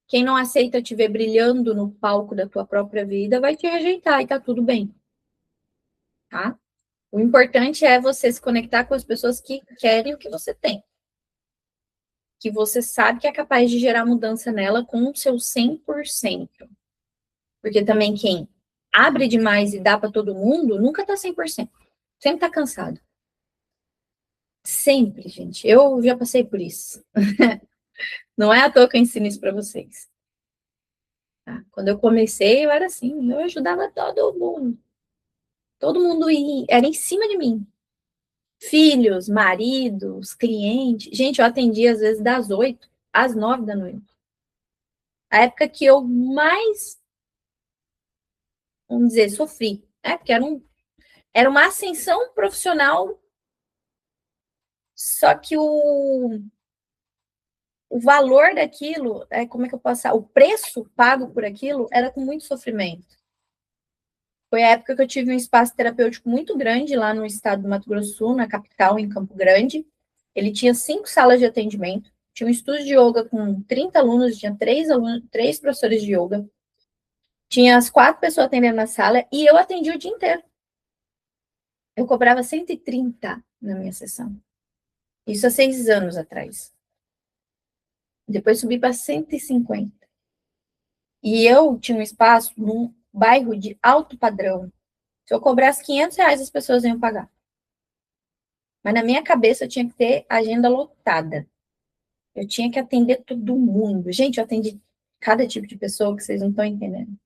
quem não aceita te ver brilhando no palco da tua própria vida, vai te rejeitar e tá tudo bem, tá? O importante é você se conectar com as pessoas que querem o que você tem. Que você sabe que é capaz de gerar mudança nela com o seu 100%. Porque também quem abre demais e dá para todo mundo, nunca tá 100%. Sempre tá cansado. Sempre, gente. Eu já passei por isso. Não é à toa que eu ensino isso para vocês. Tá? Quando eu comecei, eu era assim, eu ajudava todo mundo. Todo mundo era em cima de mim. Filhos, maridos, clientes. Gente, eu atendia às vezes das 8 às 9 da noite. A época que eu mais, vamos dizer, sofri. Né? Porque era uma ascensão profissional, só que o valor daquilo, como é que eu posso falar? O preço pago por aquilo era com muito sofrimento. Foi a época que eu tive um espaço terapêutico muito grande lá no estado do Mato Grosso do Sul, na capital, em Campo Grande. Ele tinha 5 salas de atendimento, tinha um estúdio de yoga com 30 alunos, tinha 3 alunos, 3 professores de yoga, tinha as 4 pessoas atendendo na sala e eu atendi o dia inteiro. Eu cobrava 130 na minha sessão. Isso há 6 anos atrás. Depois subi para 150. E eu tinha um espaço num bairro de alto padrão. Se eu cobrasse R$ 500, as pessoas iam pagar. Mas na minha cabeça eu tinha que ter agenda lotada. Eu tinha que atender todo mundo. Gente, eu atendi cada tipo de pessoa que vocês não estão entendendo.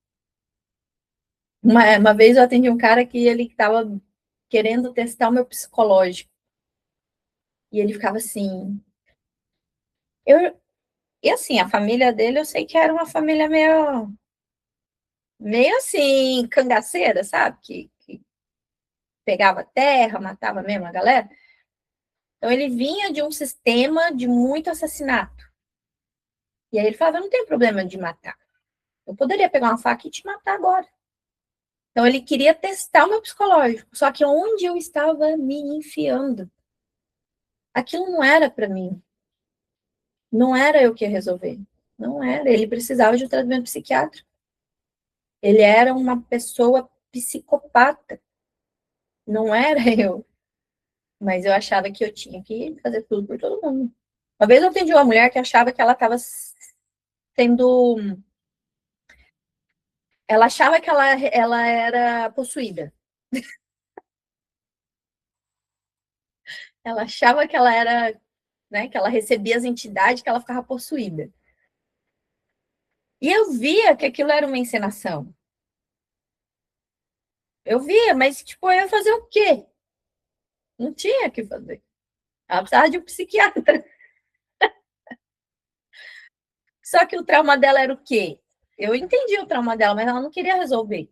Uma vez eu atendi um cara que ele estava querendo testar o meu psicológico. E ele ficava assim. E assim, a família dele eu sei que era uma família meio meio assim, cangaceira, sabe? Que pegava terra, matava mesmo a galera. Então, ele vinha de um sistema de muito assassinato. E aí ele falava, eu não tenho problema de matar. Eu poderia pegar uma faca e te matar agora. Então, ele queria testar o meu psicológico. Só que onde eu estava me enfiando, aquilo não era para mim. Não era eu que ia resolver. Não era. Ele precisava de um tratamento psiquiátrico. Ele era uma pessoa psicopata. Não era eu. Mas eu achava que eu tinha que fazer tudo por todo mundo. Uma vez eu atendi uma mulher que achava que ela estava sendo. Ela achava que ela era possuída. Ela achava que ela era, né, que ela recebia as entidades, que ela ficava possuída. E eu via que aquilo era uma encenação. Eu via, mas tipo, eu ia fazer o quê? Não tinha o que fazer. Ela precisava de um psiquiatra. Só que o trauma dela era o quê? Eu entendi o trauma dela, mas ela não queria resolver.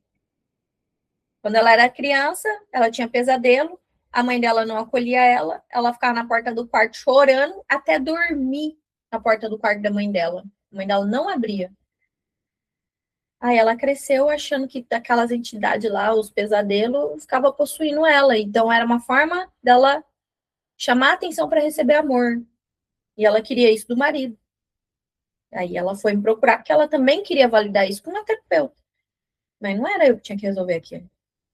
Quando ela era criança, ela tinha pesadelo, a mãe dela não acolhia ela, ela ficava na porta do quarto chorando até dormir na porta do quarto da mãe dela. A mãe dela não abria. Aí ela cresceu achando que aquelas entidades lá, os pesadelos, ficava possuindo ela. Então era uma forma dela chamar a atenção para receber amor. E ela queria isso do marido. Aí ela foi me procurar porque ela também queria validar isso com uma terapeuta. Mas não era eu que tinha que resolver aquilo.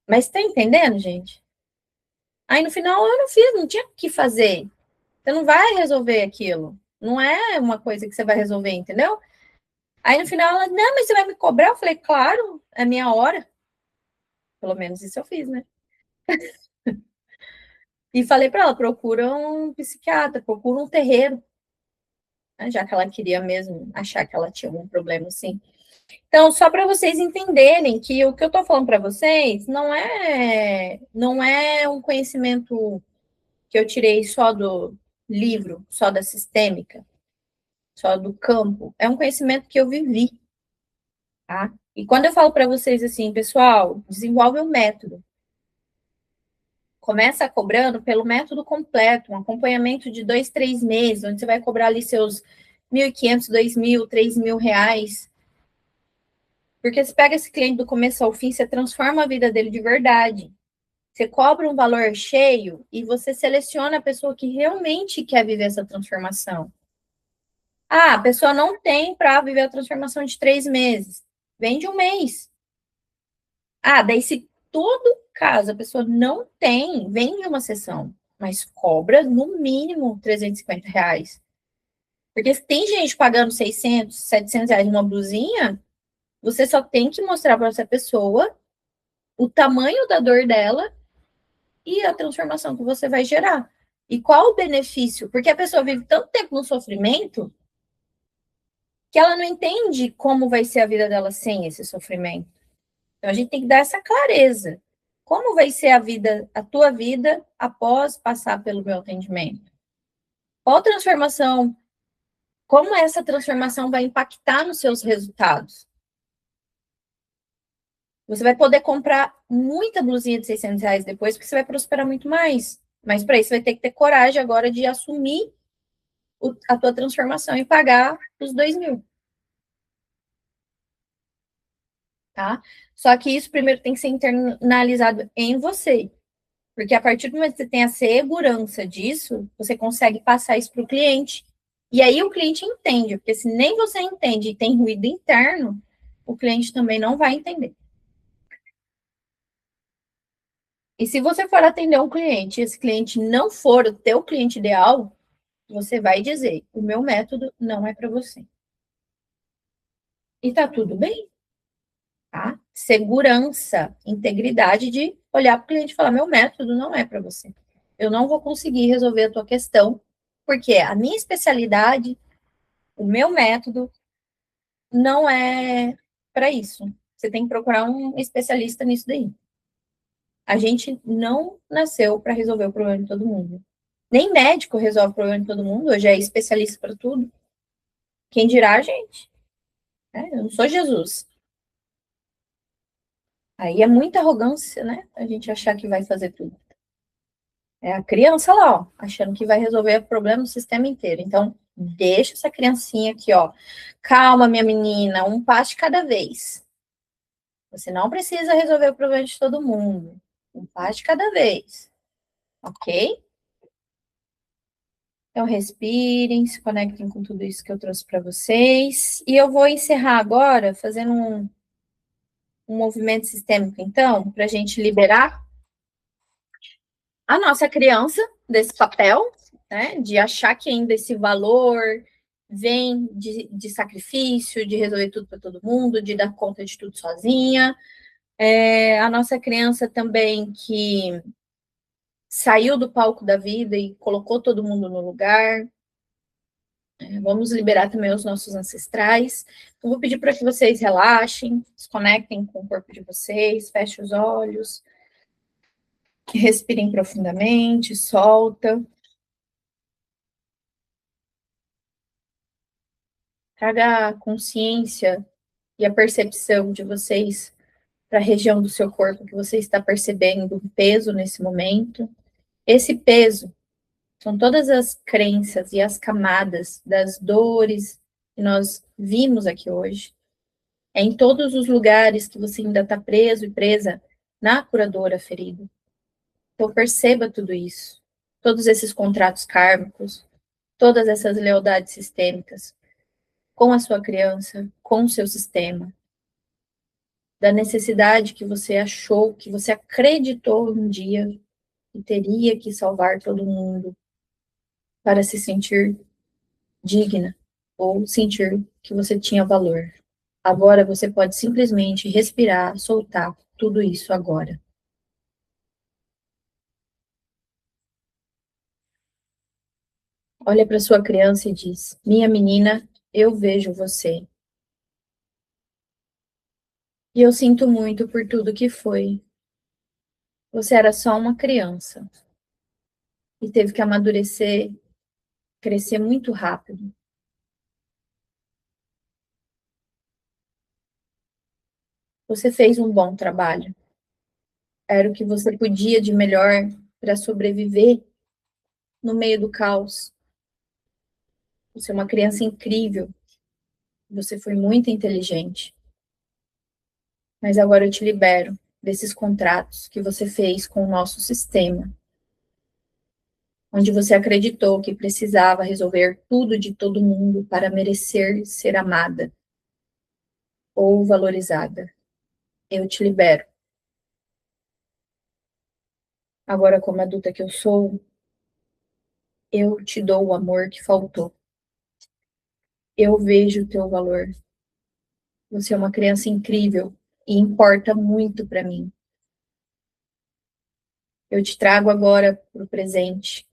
Mas tá entendendo, gente? Aí no final eu não fiz, não tinha o que fazer. Você não vai resolver aquilo. Não é uma coisa que você vai resolver, entendeu? Aí no final ela, não, mas você vai me cobrar? Eu falei, claro, é minha hora. Pelo menos isso eu fiz, né? E falei para ela, procura um psiquiatra, procura um terreiro, né? Já que ela queria mesmo achar que ela tinha algum problema, assim. Então, só para vocês entenderem que o que eu estou falando para vocês não é um conhecimento que eu tirei só do livro, só da sistêmica, só do campo. É um conhecimento que eu vivi, tá? E quando eu falo para vocês assim, pessoal, desenvolve um método. Começa cobrando pelo método completo, um acompanhamento de 2, 3 meses, onde você vai cobrar ali seus 1.500, 2.000, 3.000 reais. Porque você pega esse cliente do começo ao fim, você transforma a vida dele de verdade. Você cobra um valor cheio e você seleciona a pessoa que realmente quer viver essa transformação. Ah, a pessoa não tem para viver a transformação de 3 meses. Vende um mês. Ah, daí se todo caso a pessoa não tem, vende uma sessão, mas cobra no mínimo 350 reais. Porque se tem gente pagando 600, 700 reais numa blusinha, você só tem que mostrar para essa pessoa o tamanho da dor dela e a transformação que você vai gerar. E qual o benefício? Porque a pessoa vive tanto tempo no sofrimento que ela não entende como vai ser a vida dela sem esse sofrimento. Então a gente tem que dar essa clareza. Como vai ser a vida, a tua vida após passar pelo meu atendimento? Qual transformação? Como essa transformação vai impactar nos seus resultados? Você vai poder comprar muita blusinha de 600 reais depois, porque você vai prosperar muito mais. Mas para isso, você vai ter que ter coragem agora de assumir a tua transformação e pagar os 2.000, tá? Só que isso primeiro tem que ser internalizado em você. Porque a partir do momento que você tem a segurança disso, você consegue passar isso para o cliente. E aí o cliente entende, porque se nem você entende e tem ruído interno, o cliente também não vai entender. E se você for atender um cliente e esse cliente não for o teu cliente ideal, você vai dizer: o meu método não é para você. E tá tudo bem, tá? Segurança, integridade de olhar para o cliente e falar: meu método não é para você. Eu não vou conseguir resolver a tua questão, porque a minha especialidade, o meu método, não é para isso. Você tem que procurar um especialista nisso daí. A gente não nasceu para resolver o problema de todo mundo. Nem médico resolve o problema de todo mundo, hoje é especialista para tudo. Quem dirá a gente? Né? Eu não sou Jesus. Aí é muita arrogância, né? A gente achar que vai fazer tudo. É a criança lá, ó, achando que vai resolver o problema do sistema inteiro. Então, deixa essa criancinha aqui, ó. Calma, minha menina, um passo de cada vez. Você não precisa resolver o problema de todo mundo. Um passo de cada vez, ok? Então, respirem, se conectem com tudo isso que eu trouxe para vocês. E eu vou encerrar agora fazendo um movimento sistêmico, então, para a gente liberar a nossa criança desse papel, né, de achar que ainda esse valor vem de sacrifício, de resolver tudo para todo mundo, de dar conta de tudo sozinha. A nossa criança também que saiu do palco da vida e colocou todo mundo no lugar. Vamos liberar também os nossos ancestrais. Eu vou pedir para que vocês relaxem, se conectem com o corpo de vocês, fechem os olhos, respirem profundamente, solta. Traga a consciência e a percepção de vocês para a região do seu corpo que você está percebendo um peso nesse momento. Esse peso são todas as crenças e as camadas das dores que nós vimos aqui hoje. É em todos os lugares que você ainda está preso e presa na curadora ferida. Então perceba tudo isso. Todos esses contratos kármicos, todas essas lealdades sistêmicas com a sua criança, com o seu sistema, da necessidade que você achou, que você acreditou um dia que teria que salvar todo mundo para se sentir digna ou sentir que você tinha valor. Agora você pode simplesmente respirar, soltar tudo isso agora. Olha para sua criança e diz: Minha menina, eu vejo você. E eu sinto muito por tudo que foi. Você era só uma criança e teve que amadurecer, crescer muito rápido. Você fez um bom trabalho. Era o que você podia de melhor para sobreviver no meio do caos. Você é uma criança incrível. Você foi muito inteligente. Mas agora eu te libero desses contratos que você fez com o nosso sistema, onde você acreditou que precisava resolver tudo de todo mundo para merecer ser amada ou valorizada. Eu te libero. Agora, como adulta que eu sou, eu te dou o amor que faltou. Eu vejo o teu valor. Você é uma criança incrível e importa muito para mim. Eu te trago agora para o presente.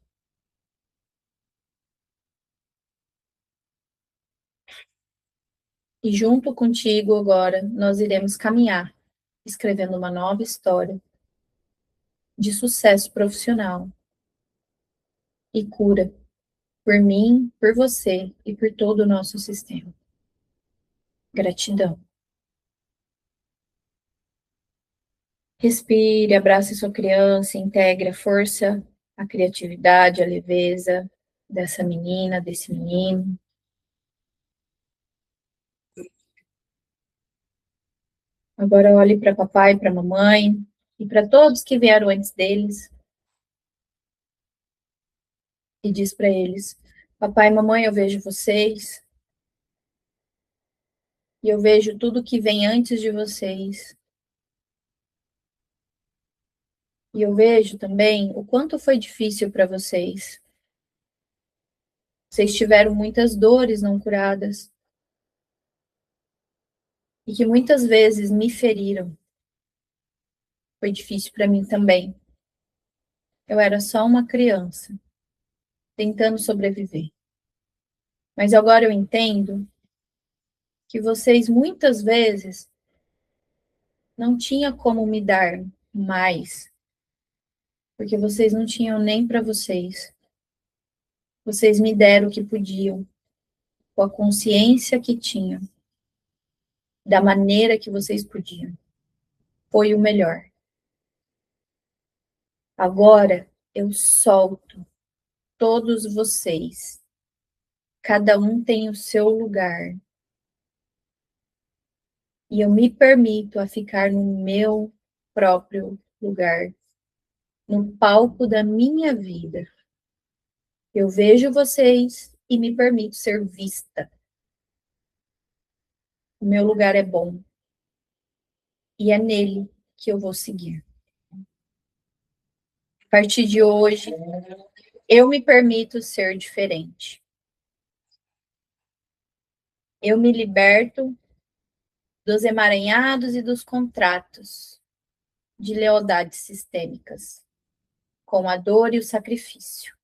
E junto contigo agora nós iremos caminhar, escrevendo uma nova história de sucesso profissional e cura por mim, por você e por todo o nosso sistema. Gratidão. Respire, abrace sua criança, integre a força, a criatividade, a leveza dessa menina, desse menino. Agora olhe para papai, para mamãe e para todos que vieram antes deles e diz para eles: Papai e mamãe, eu vejo vocês e eu vejo tudo que vem antes de vocês. E eu vejo também o quanto foi difícil para vocês. Vocês tiveram muitas dores não curadas e que muitas vezes me feriram. Foi difícil para mim também. Eu era só uma criança, tentando sobreviver. Mas agora eu entendo que vocês muitas vezes não tinham como me dar mais, porque vocês não tinham nem para vocês. Vocês me deram o que podiam, com a consciência que tinham, da maneira que vocês podiam. foi o melhor. Agora eu solto todos vocês. Cada um tem o seu lugar. E eu me permito a ficar no meu próprio lugar, no palco da minha vida. Eu vejo vocês e me permito ser vista. O meu lugar é bom. E é nele que eu vou seguir. A partir de hoje, eu me permito ser diferente. Eu me liberto dos emaranhados e dos contratos de lealdades sistêmicas, com a dor e o sacrifício.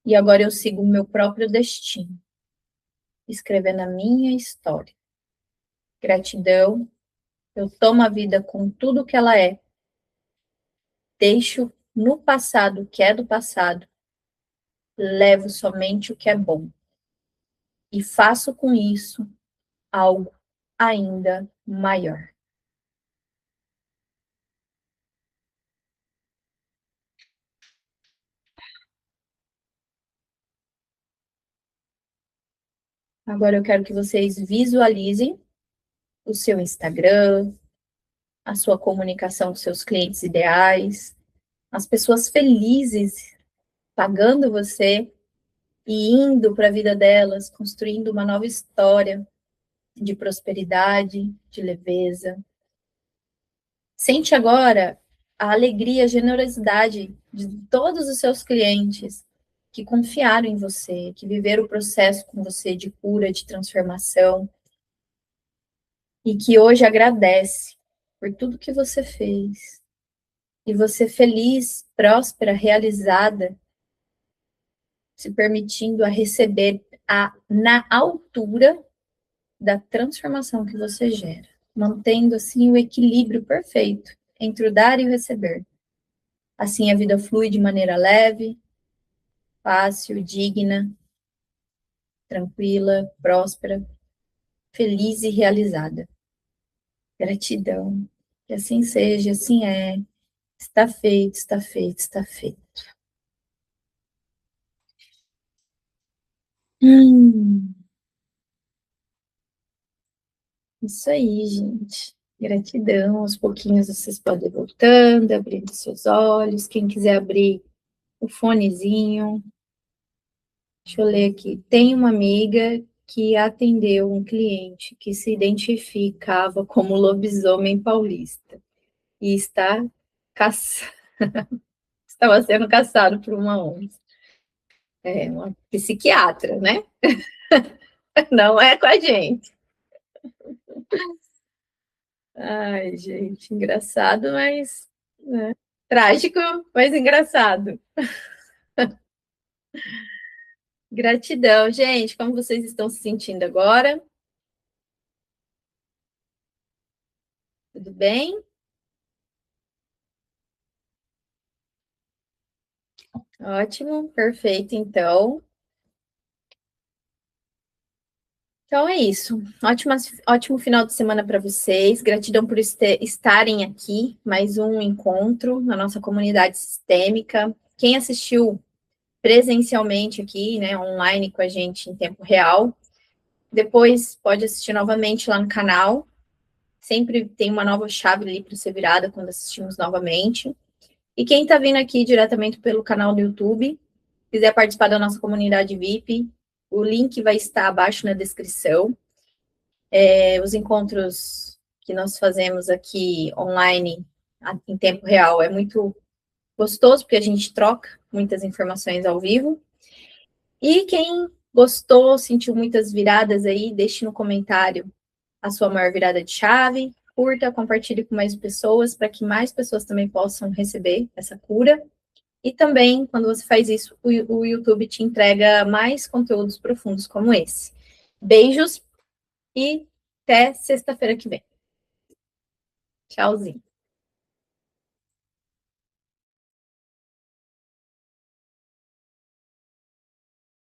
E agora eu sigo o meu próprio destino, escrevendo a minha história. Gratidão, eu tomo a vida com tudo que ela é, deixo no passado o que é do passado, levo somente o que é bom. E faço com isso algo ainda maior. Agora eu quero que vocês visualizem o seu Instagram, a sua comunicação com seus clientes ideais, as pessoas felizes pagando você e indo para a vida delas, construindo uma nova história de prosperidade, de leveza. Sente agora a alegria, a generosidade de todos os seus clientes que confiaram em você, que viveram o processo com você de cura, de transformação, e que hoje agradece por tudo que você fez. E você feliz, próspera, realizada, se permitindo a receber na altura da transformação que você gera, mantendo assim o equilíbrio perfeito entre o dar e o receber. Assim a vida flui de maneira leve, fácil, digna, tranquila, próspera, feliz e realizada. Gratidão. Que assim seja, assim é. Está feito, está feito, está feito. Hum, isso aí, gente. Gratidão. Aos pouquinhos vocês podem ir voltando, abrindo seus olhos. Quem quiser abrir o fonezinho. Deixa eu ler aqui. Tem uma amiga que atendeu um cliente que se identificava como lobisomem paulista e estava sendo caçado por uma onça. É uma psiquiatra, né? Não é com a gente. Ai, gente, engraçado, mas né? Trágico, mas engraçado. Gratidão, gente. Como vocês estão se sentindo agora? Tudo bem? Ótimo, perfeito, então. Então é isso. Ótimo final de semana para vocês. Gratidão por estarem aqui. Mais um encontro na nossa comunidade sistêmica. Quem assistiu presencialmente aqui, né, online com a gente em tempo real, depois pode assistir novamente lá no canal. Sempre tem uma nova chave ali para ser virada quando assistimos novamente. E quem está vindo aqui diretamente pelo canal do YouTube, quiser participar da nossa comunidade VIP, o link vai estar abaixo na descrição. Os encontros que nós fazemos aqui online em tempo real é muito gostoso, porque a gente troca muitas informações ao vivo. E quem gostou, sentiu muitas viradas aí, deixe no comentário a sua maior virada de chave, curta, compartilhe com mais pessoas, para que mais pessoas também possam receber essa cura. E também, quando você faz isso, o YouTube te entrega mais conteúdos profundos como esse. Beijos e até sexta-feira que vem. Tchauzinho.